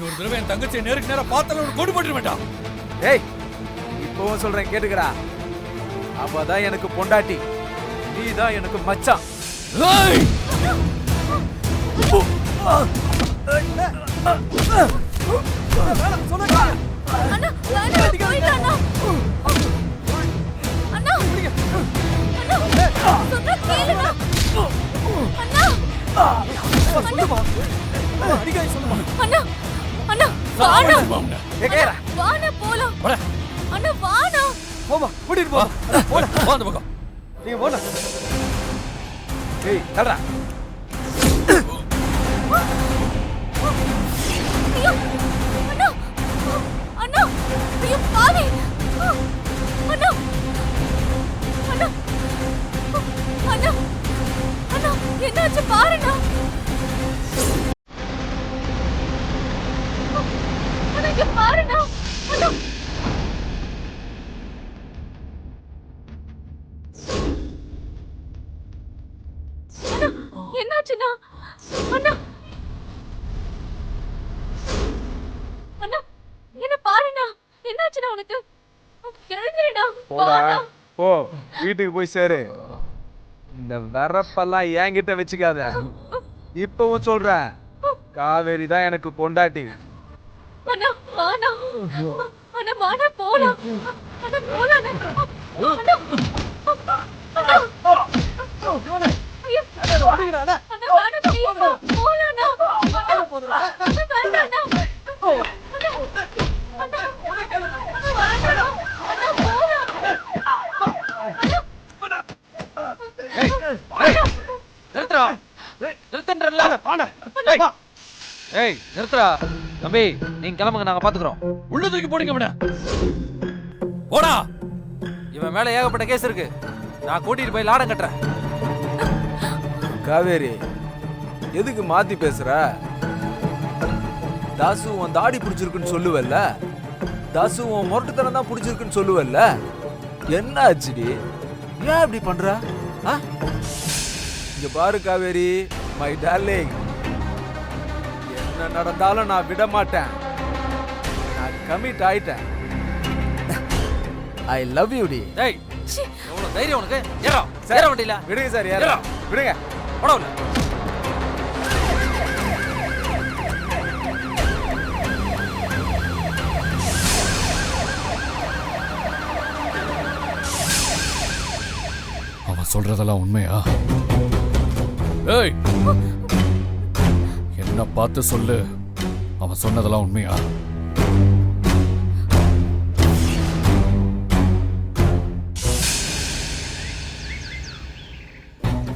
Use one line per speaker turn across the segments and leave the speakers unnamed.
இன்னொரு தடவை என் தங்கச்சியை நேருக்கு நேரா பார்த்தாலும் ஒரு கொடு போட்டு வேண்டாம்.
ஏய், இப்பவும் சொல்றேன் கேட்டுக்கடா. அவதான் எனக்கு பொண்டாட்டி, நீ தான் எனக்கு மச்சான்.
ஏய்!
என்னாச்சு பாருண்ணா. பாருண்ணா என்னாச்சுண்ணா? அண்ணா அண்ணா என்ன பாருண்ணா, என்னாச்சுண்ணா உனக்கு? எழுந்துடா.
போ, வீட்டுக்கு போய் சேரு. இந்த வரப்பெல்லாம் என்கிட்ட வச்சுக்காத. இப்பவும் சொல்றேன், காவேரி தான் எனக்கு பொண்டாட்டி.
அண்ணா வாண்ணா, அண்ணா வாண்ணா போலாம். அண்ணா போலாம். அண்ணா ஐயோ, அண்ணா வாண்ணா ப்ளீஸ் போலாம்ண்ணா.
நிறுத்துறா தம்பி, நீங்க கிளம்புங்க, நாங்க பாத்துக்கிறோம்.
உள்ள தூக்கி போடுங்க விட. போடா.
இவன் மேல ஏகப்பட்ட கேஸ் இருக்கு, நான் கூட்டிட்டு போய் லாடம் கட்டுறேன்.
காவேரி, எதுக்கு மாத்தி பேசுற? தாசு உன் தாடி பிடிச்சிருக்குன்னு சொல்லுவல்ல, தாசு உன் முரட்டுத்தனம் தான் பிடிச்சிருக்குன்னு சொல்லுவல்ல, என்ன ஆச்சுடி? ஏன் இப்படி பண்ற? இங்க பாரு காவேரி, மை டார்லிங், என்ன நடந்தாலும் நான் விட மாட்டேன். நான் கமிட் ஆயிட்டேன். ஐ லவ் யூ டி.
டேய், எவ்வளவு தைரியம் உனக்கு? ஏறா ஏற வண்டியில.
விடுங்க சார், ஏறா விடுங்க.
போடா.
அவன் சொல்றதெல்லாம் உண்மையா? ஏய், என்ன பார்த்து சொல்லு, அவன் சொன்னதெல்லாம் உண்மையா?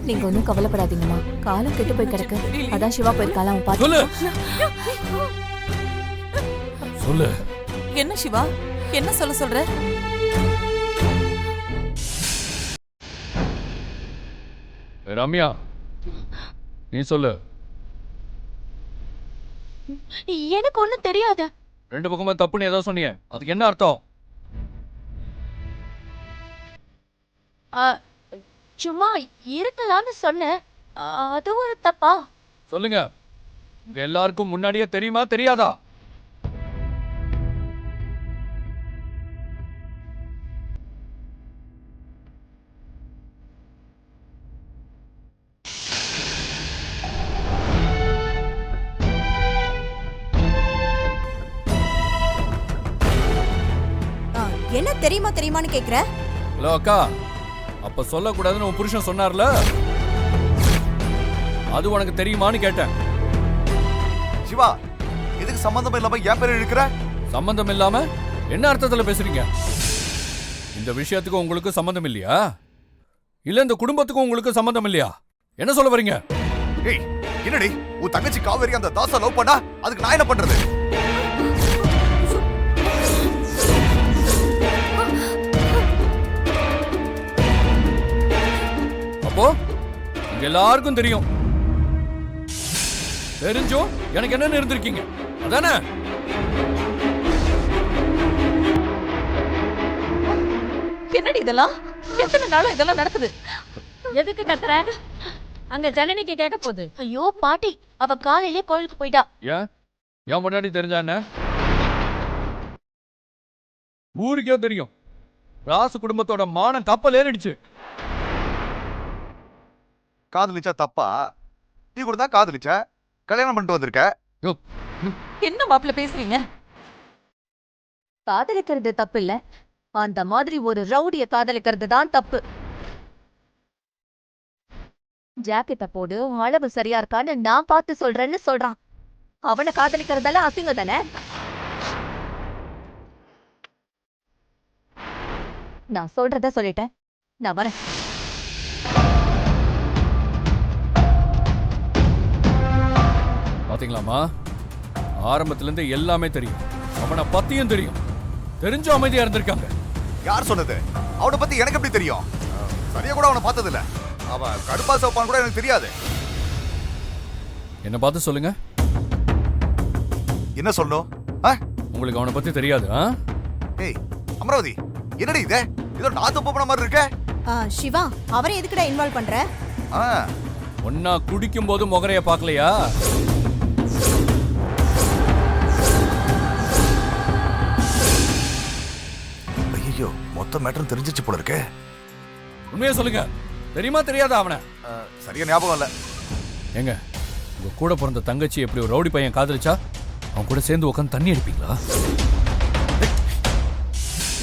நீங்க ஒன்னும் கவலைப்படாதீங்கம்மா, காலம் கெட்டு போய் கிடக்கு. அதான் சிவா போயிருக்கால, அவன் பார்த்து
சொல்லு. சொல்லு.
என்ன சிவா, என்ன சொல்ற?
ரம்யா, நீ சொல்லு.
எனக்கு ஒண்ணும் தெரியாது.
ரெண்டு பக்கமா தப்புன்னு ஏதோ சொன்னீங்க, அதுக்கு என்ன அர்த்தம்?
சும்மா இருக்கலாம்னு சொன்னேன், அது ஒரு தப்பா?
சொல்லுங்க, உங்க எல்லாருக்கும் முன்னாடியே தெரியுமா தெரியாதா?
என்ன தெரியுமான்னு கேக்குற?
ஹலோ அக்கா, அப்ப சொல்லக்கூடாதுன்னு உன் புருஷன் சொன்னார்ல, அது உனக்கு தெரியுமான்னு கேட்டேன்.
சிவா, எதுக்கு சம்பந்தம் இல்லாம என் பேர் இழுக்கிற?
சம்பந்தம் இல்லாம என்ன அர்த்தத்துல பேசுறீங்க? இந்த விஷயத்துக்கு உங்களுக்கு சம்பந்தம் இல்லையா? இல்ல இந்த குடும்பத்துக்கும் உங்களுக்கு சம்பந்தம் இல்லையா? என்ன சொல்ல வரீங்க?
ஏய், என்னடி உன் தங்கச்சி காவேரி அந்த தாசா லவ் பண்ணா, அதுக்கு நான் என்ன பண்றது?
அப்போ எல்லாருக்கும் தெரியும், தெரிஞ்சும் எனக்கு என்னன்னு இருந்திருக்கீங்க அதானே?
என்னடி இதெல்லாம்? எத்தனை நாளும் இதெல்லாம் நடக்குது? எதுக்கு கத்துற? அங்க ஜனனிக்கு கேட்க போகுது. ஐயோ பாட்டி, அவ காலையிலே கோயிலுக்கு போயிட்டா.
ஏன் என் முன்னாடி தெரிஞ்சா என்ன? ஊருக்கே தெரியும். ராசு குடும்பத்தோட மானம் கப்பல் ஏறிடுச்சு.
காதலிச்சா தப்பா? நீ கூட தான் காதலிச்ச, கல்யாணம் பண்ணிட்டு வந்திருக்க.
என்ன மாப்பிள்ள பேசுறீங்க? காதலிக்கிறது தப்பு இல்ல, அந்த மாதிரி ஒரு ரவுடிய காதலிக்கிறது தான் தப்பு. ஜாக்கெட்ட போடு, அளவு சரியா இருக்கான்னு நான் பார்த்து சொல்றேன்னு சொல்றான். அவனை காதலிக்கிறதெல்லாம் அசிங்கம் தானே? நான் சொல்றத சொல்லிட்டேன், நான் வரேன்.
பாத்தீங்களாமா, ஆரம்பத்துல இருந்து எல்லாமே தெரியும். அவனை பத்தியும் தெரியும். தெரிஞ்ச அமைதியா இருந்திருக்காங்க.
யார் சொன்னது? அவனை பத்தி எனக்கு எப்படி தெரியும்? சரியா கூட அவனை பார்த்தது இல்ல. அவன் கடுப்பா சோப்பான்னு கூட எனக்கு தெரியாது.
என்ன பார்த்து சொல்லுங்க.
என்ன சொல்லணும்?
உங்களுக்கு அவனை பத்தி தெரியாது?
ஏய் அமராவதி, என்னடி இது? ஏதோ நான் தப்பு பண்ண மாதிரி இருக்க.
சிவா, அவரை எதுக்குடா இன்வால்வ் பண்ற?
ஒன்னா குடிக்கும் போது முகரைய பார்க்கலையா?
ஐயோ, மொத்த மேட்டரும் தெரிஞ்சிச்சு போல இருக்கே.
உண்மையா சொல்லுங்க, தெரியுமா தெரியாதா அவனை?
சரியா ஞாபகம் இல்ல.
ஏங்க, உங்க கூட பிறந்த தங்கச்சி எப்படி ஒரு ரவுடி பையன் காதலிச்சா அவன் கூட சேர்ந்து உட்காந்து தண்ணி அடிப்பீங்களா?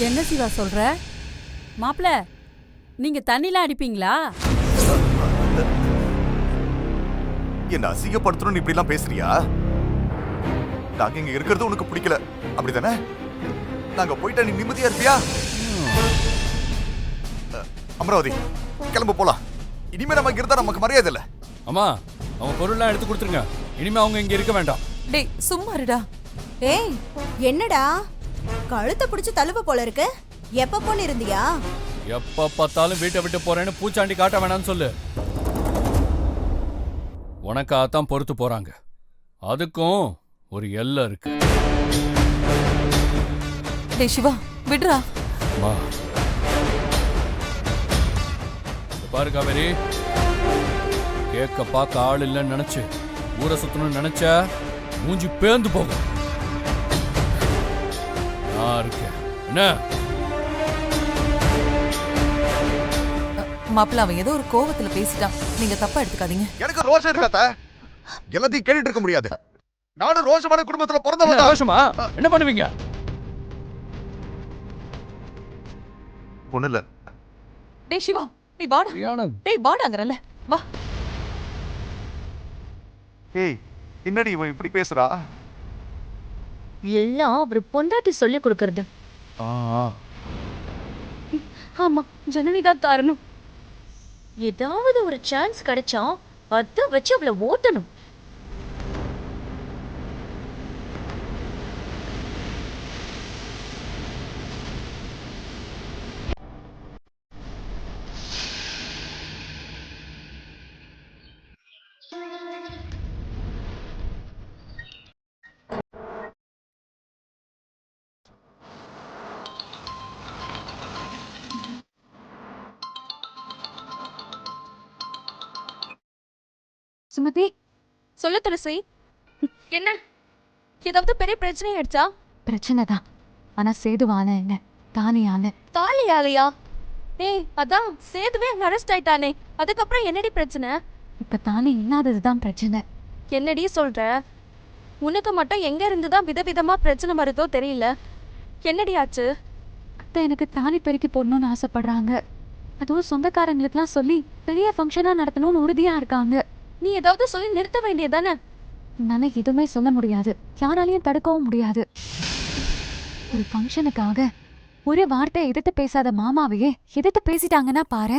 என்ன சிவா சொல்ற? மாப்பிள, நீங்க தண்ணிலாம் அடிப்பீங்களா?
என்ன அசிங்கப்படுத்தணும் இப்படி எல்லாம் பேசுறியா? நாங்க இங்க இருக்கிறது உனக்கு பிடிக்கல, அப்படிதானே? நாங்க போயிட்டா நீ நிம்மதியா இருப்பியா? அமராவதி, கிளம்பு போலாம். இனிமே நம்ம இங்க இருந்தா நமக்கு மரியாதை இல்ல.
அம்மா, அவங்க பொருள்லாம் எடுத்து கொடுத்துருங்க. இனிமே அவங்க இங்க இருக்க வேண்டாம்.
டேய் சும்மா இருடா.
ஏய், என்னடா கழுத்தை பிடிச்சு தழுவ போல இருக்கு? எப்ப போன்னு இருந்தியா?
எப்ப பார்த்தாலும் வீட்டை விட்டு போறேன்னு பூச்சாண்டி காட்ட வேணாம்னு சொல்லு. உனக்காகத்தான் பொறுத்து போறாங்க. அதுக்கும் ஒரு எல்லை இருக்கு.
டேய் சிவா, விடுறா.
அம்மா, இங்க பாரு காவேரி, கேட்க பார்க்க ஆள் இல்லைன்னு நினைச்சு ஊரை சுத்தணும்னு நினைச்ச மூஞ்சி பேந்து போகும். நான் இருக்கேன். என்ன
மாப்பிள்ள, அவன் ஏதோ ஒரு கோவத்துல பேசிட்டான், நீங்க தப்பா எடுத்துக்காதீங்க.
எனக்கு ரோஷம் இருக்காத. எல்லாத்தையும் கேட்டுட்டு இருக்க முடியாது. நானும் ரோஷமான குடும்பத்துல பிறந்தவன் தான்.
ரோஷமா? என்ன பண்ணுவீங்க?
ஒண்ணு இல்ல.
டேய் சிவா, நீ வாடா. டேய் வாடாங்கறல, வா.
ஏய், என்னடி இவன் இப்படி பேசுறா?
எல்லாம் அவர் பொண்டாட்டி சொல்லி கொடுக்கறது. ஆமா, ஜனனிதான் தாரணும். ஏதாவது ஒரு சான்ஸ் கிடைச்சா அத வச்சு அவளை ஓட்டணும். சுமதி, சொல்ல துளசி. என்ன, ஏதாவது பெரிய பிரச்சனை ஆயிடுச்சா?
பிரச்சனை தான், ஆனா சேதுவால இல்ல, தானியால.
தாலியாலையா? ஏய், அதான் சேதுவே அரெஸ்ட் ஆயிட்டானே, அதுக்கப்புறம் என்னடி பிரச்சனை?
இப்ப தானி இல்லாததுதான் பிரச்சனை.
என்னடி சொல்ற? உனக்கு மட்டும் எங்க இருந்துதான் விதவிதமா பிரச்சனை வருதோ தெரியல. என்னடி ஆச்சு?
அத்தை எனக்கு தாலி பெருக்கி போடணும்னு ஆசைப்படுறாங்க. அதுவும் சொந்தக்காரங்களுக்குலாம் சொல்லி பெரிய ஃபங்க்ஷனா நடத்தணும்னு உறுதியா இருக்காங்க.
நீ ஏதாவது சொல்லி நிறுத்த வேண்டியதானே?
என்னால எதுவுமே சொல்ல முடியாது, யாராலையும் தடுக்கவும் முடியாது. ஒரு ஃபங்க்ஷனுக்காக ஒரு வார்த்தை எதிர்த்து பேசாத மாமாவையே எதிர்த்து பேசிட்டாங்கன்னா பாரு.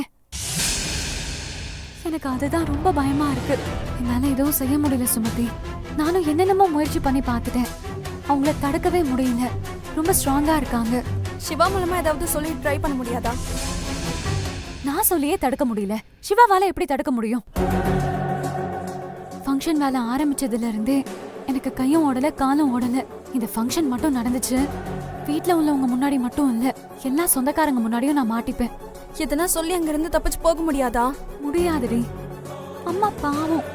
எனக்கு அதுதான் ரொம்ப பயமா இருக்கு. என்னால எதுவும் செய்ய முடியல சுமதி. நானும் என்னென்னமோ முயற்சி பண்ணி பார்த்துட்டேன், அவங்கள தடுக்கவே முடியல. ரொம்ப ஸ்ட்ராங்கா இருக்காங்க.
சிவா மூலமா ஏதாவது சொல்லி ட்ரை பண்ண முடியாதா?
நான் சொல்லியே தடுக்க முடியல, சிவாவால எப்படி தடுக்க முடியும்? ஃபங்க்ஷன் வேலை ஆரம்பிச்சதுல இருந்தே எனக்கு கையும் ஓடல காலும் ஓடல. இந்த ஃபங்க்ஷன் மட்டும் நடந்துச்சு, வீட்ல உள்ளவங்க முன்னாடி மட்டும் இல்ல, எல்லா சொந்தக்காரங்க முன்னாடியும் நான் மாட்டிப்பேன்.
இதெல்லாம் சொல்லி அங்க இருந்து தப்பிச்சு போக முடியாதா?
முடியாதுடி, அம்மா பாவம்.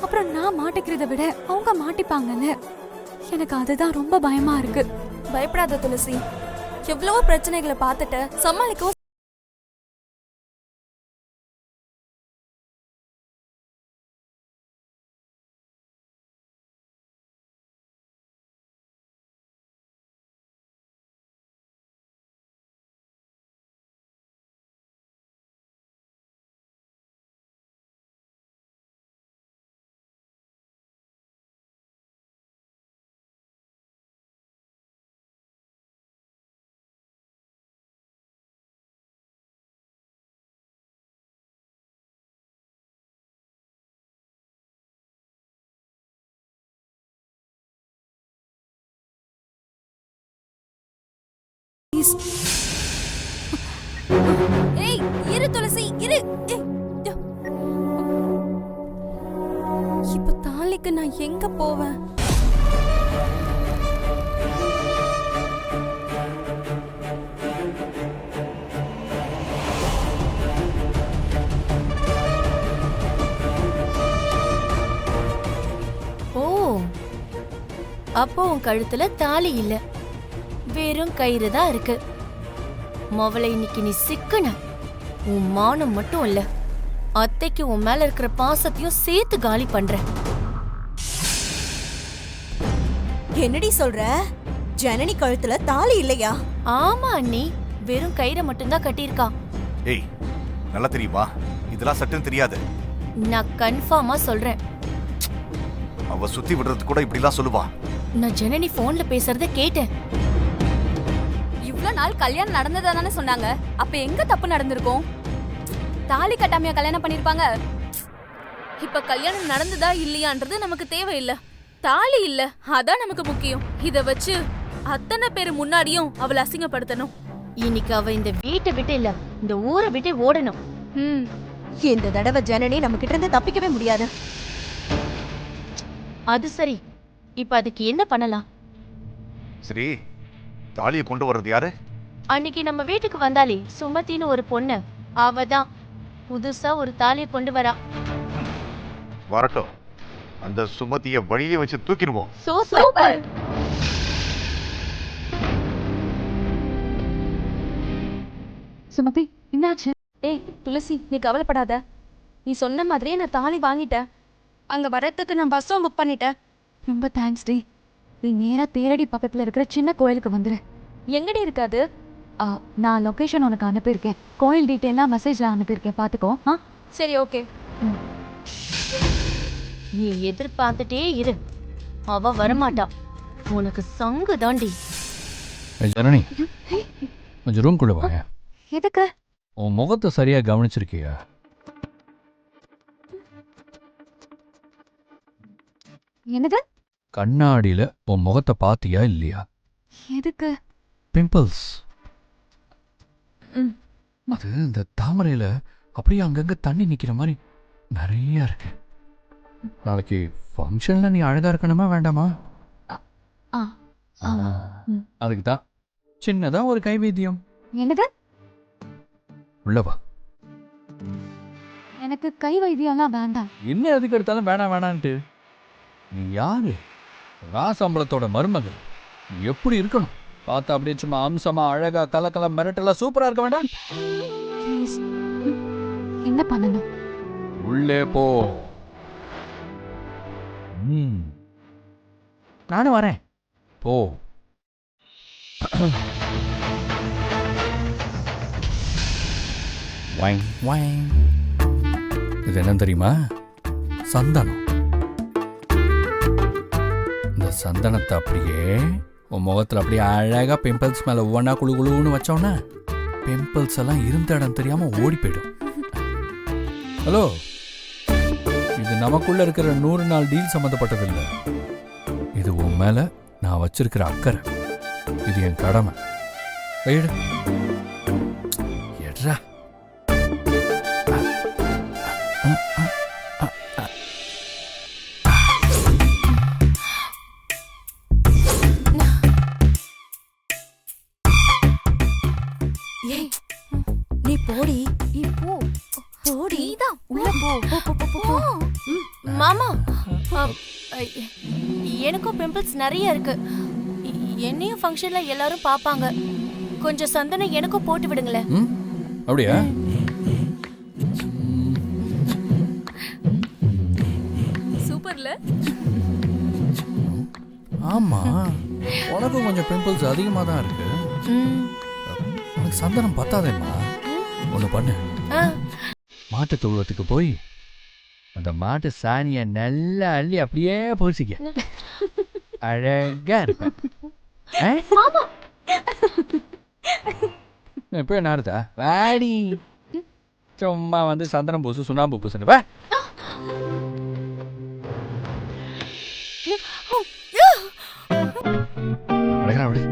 அப்புறம் நான் மாட்டிக்கிறத விட அவங்க மாட்டிப்பாங்கல்ல. எனக்கு அதுதான் ரொம்ப பயமா இருக்கு.
பயப்படாத துளசி, எவ்வளவோ பிரச்சனைகளை பார்த்துட்டு சமாளிக்கவும். ஏய் இரு துளசி இரு. இப்ப தாலிக்கு நான் எங்க போவேன்?
ஓ, அப்போ உன் கழுத்துல தாலி இல்ல, வெறும் கயிறு தான் இருக்கு. மவளை இன்னைக்கு நீ சிக்கன. உன் மானம் மட்டும் இல்ல, அத்தைக்கு உன் மேல இருக்கிற பாசத்தையும் சேர்த்து காலி பண்ற.
என்னடி சொல்ற? ஜனனி கழுத்துல தாலி இல்லையா?
ஆமா அண்ணி, வெறும் கயிறை மட்டும்தான் கட்டியிருக்கா.
ஏய், நல்லா தெரியுமா? இதெல்லாம் சட்டுன்னு தெரியாது.
நான் கன்ஃபார்மா சொல்றேன்.
அவ சுத்தி விடுறது கூட இப்படிலாம் சொல்லுவா.
நான் ஜனனி போன்ல பேசுறத கேட்டேன்.
இவ்வளவு நாள் கல்யாணம் நடந்ததா தானே சொன்னாங்க. அப்ப எங்க தப்பு நடந்திருக்கும்? தாலி கட்டாமையா கல்யாணம் பண்ணிருப்பாங்க. இப்ப கல்யாணம் நடந்ததா இல்லையான்றது நமக்கு தேவையில்லை. தாலி இல்ல, அதான் நமக்கு முக்கியம். இத வச்சு அத்தனை பேரு முன்னாடியும் அவளை அசிங்கப்படுத்தணும்.
இன்னைக்கு அவ இந்த வீட்டை விட்டு இல்ல, இந்த ஊரை விட்டு ஓடணும்.
இந்த தடவை ஜனனி நம்ம கிட்ட இருந்து தப்பிக்கவே முடியாது.
அது சரி, இப்ப அதுக்கு என்ன பண்ணலாம்?
சரி, தாலியை கொண்டு வர்றது யாரு?
அன்னைக்கு நம்ம வீட்டுக்கு வந்தாலே சுமத்தின்னு ஒரு பொண்ணு, அவதான் புதுசா ஒரு தாலியை கொண்டு வரா.
வரட்டும், அந்த சுமதியை வழியே வச்சு தூக்கிடுவோம்.
சூப்பர்.
சுமதி, என்னாச்சு?
ஏய் துளசி, நீ கவலைப்படாத. நீ சொன்ன மாதிரியே நான் தாலி வாங்கிட்டேன். அங்க வரத்துக்கு நான் பஸ்ஸும் புக் பண்ணிட்டேன்.
ரொம்ப தேங்க்ஸ் டி. நீ நேரா தேரடி பக்கத்துல இருக்கிற சின்ன கோயிலுக்கு வந்துரு.
எங்கடி இருக்காது?
நான் லொகேஷன் உனக்கு அனுப்பியிருக்கேன். கோயில் டீட்டெயிலாம் மெசேஜ்ல அனுப்பியிருக்கேன், பாத்துக்கோ.
சரி, ஓகே.
நீ எதிர்பார்த்துட்டே இரு, அவ வரமாட்டா. உனக்கு சங்கு தாண்டி.
ஜனனி, கொஞ்சம் ரூம் குள்ள வாங்க.
எதுக்கு?
உன் முகத்தை சரியா கவனிச்சிருக்கியா?
என்னது?
கண்ணாடியில உன் முகத்தை பாத்தியா இல்லையா?
எதுக்கு?
பிம்பிள்ஸ். அது இந்த தாமரையில அப்படியே அங்கங்க தண்ணி நிக்கிற மாதிரி நிறைய இருக்கு. நாளைக்கு ஃபங்க்ஷன்ல நீ அழகா இருக்கணுமா வேண்டாமா? அதுக்கு தான் சின்னதா ஒரு கைவேத்தியம்.
என்னது?
உள்ளவா.
எனக்கு கை வைத்தியம்லாம் வேண்டாம்.
என்ன எதுக்கு எடுத்தாலும் வேணாம் வேணான்ட்டு? நீ யாரு? ராசம்பளத்தோட மருமகள். நீ எப்படி இருக்கணும்? பார்த்தா அப்படியே சும்மா அம்சமா அழகா கலக்கல மிரட்டலா சூப்பரா இருக்க வேண்டாம்?
ப்ளீஸ். என்ன பண்ணணும்?
உள்ளே போ. நானும் வரேன். போ. இது என்ன தெரியுமா? சந்தனம். இந்த சந்தனத்தை அப்படியே உன் முகத்தில் அப்படியே அழகா பிம்பிள்ஸ் மேல ஒவ்வொன்னா குழு குழுன்னு வச்சோன்னா பிம்பிள்ஸ் எல்லாம் இருந்த இடம் தெரியாம ஓடி போயிடும். ஹலோ, இது நமக்குள்ள இருக்கிற 100 நாள் டீல் சம்மந்தப்பட்டது இல்லை. இது உன் மேல நான் வச்சிருக்கிற அக்கறை. இது என் கடமை. எடு. எட்ரா.
ஏய், நீ போடி. போ. போடி.
நீதான்
உள்ள போ. போ, போ, போ, போ, போ.
மாமா, எனக்கும் பிம்பிள்ஸ் நிறைய இருக்கு. என்னையும் ஃபங்க்ஷன்ல எல்லாரும் பாப்பாங்க. கொஞ்சம் சந்தனம் எனக்கும் போட்டு விடுங்களேன்.
அப்படியா?
சூப்பர்ல.
ஆமா, உனக்கும் கொஞ்சம் பிம்பிள்ஸ் அதிகமாக தான் இருக்கு. உனக்கு சந்தனம் பத்தாதேம்மா. ஒன்று பண்ணு, மாட்டு தொழுவத்துக்கு போய் அந்த மாட்டு சாணியை நல்லா அள்ளி அப்படியே பூசிக்க. அழகா இருப்பேன். இப்போ என்ன அர்த்தா? வாடி சும்மா வந்து சந்தனம் பூசு சுண்ணாம்பு பூசுன்னு வா. அழகா விடு.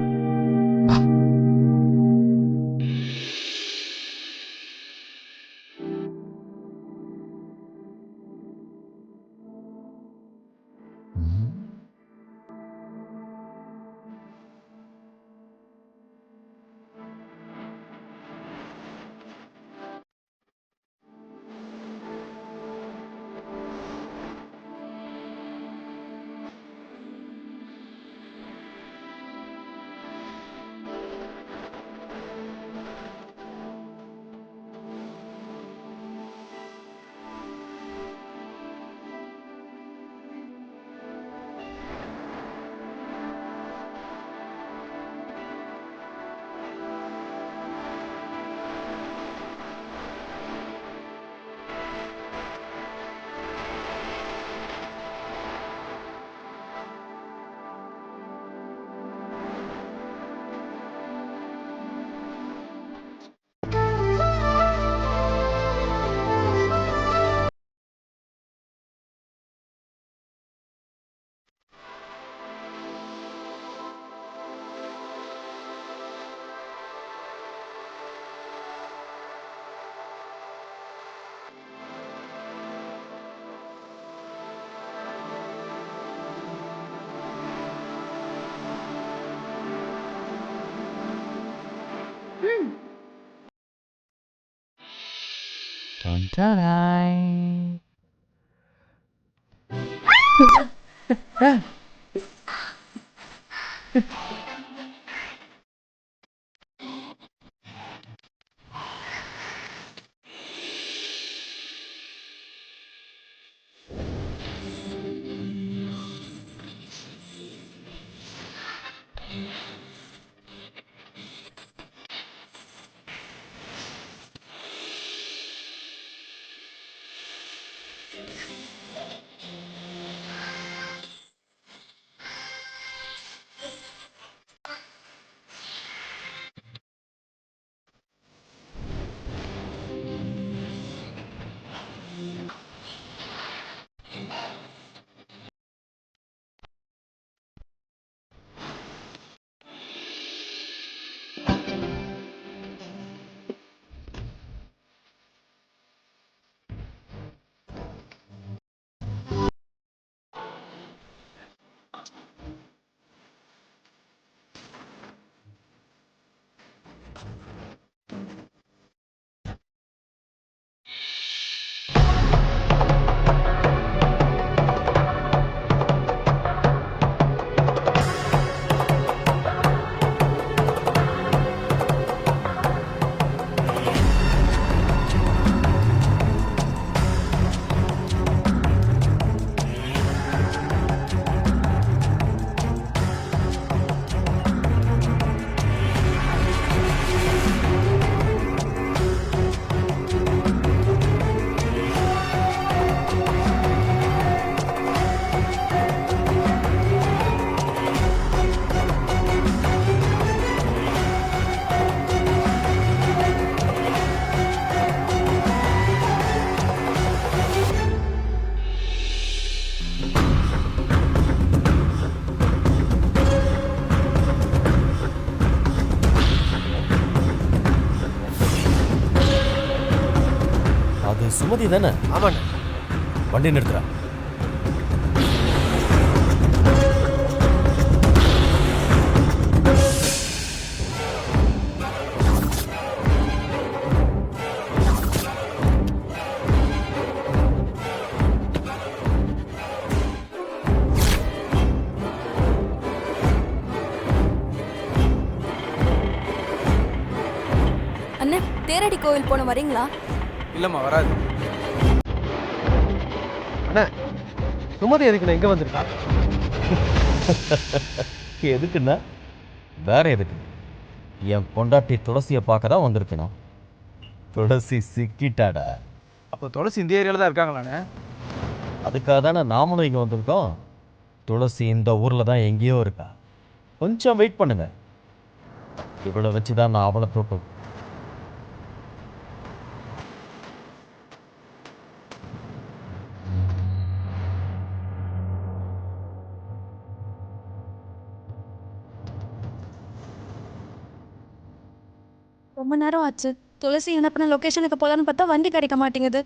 சுமதி தானே?
ஆமாண்ணே.
வண்டி நிறுத்துறா.
தேரடி கோவில் போன வரீங்களா?
இல்லம்மா வராது.
அண்ணா சுமதி எதுக்குண்ணா இங்க வந்திருக்கா?
எதுக்குன்னா வேற எதுக்கு? என் பொண்டாட்டி துளசியை பார்க்க தான் வந்திருக்கணும். துளசி சிக்கிட்டாடா.
அப்போ துளசி இந்த ஏரியால தான் இருக்காங்களாண்ணே?
அதுக்காக தானே நாமளும் இங்கே வந்திருக்கோம். துளசி இந்த ஊரில் தான் எங்கேயோ இருக்கா. கொஞ்சம் வெயிட் பண்ணுங்க. இவளை வச்சு தான் நான் அவளை தூக்கம்.
ரொம்ப நேரம் ஆச்சு. துளசி என்ன பண்ண லொகேஷனுக்கு போலான்னு பார்த்தா வண்டி கிடைக்க மாட்டேங்குது.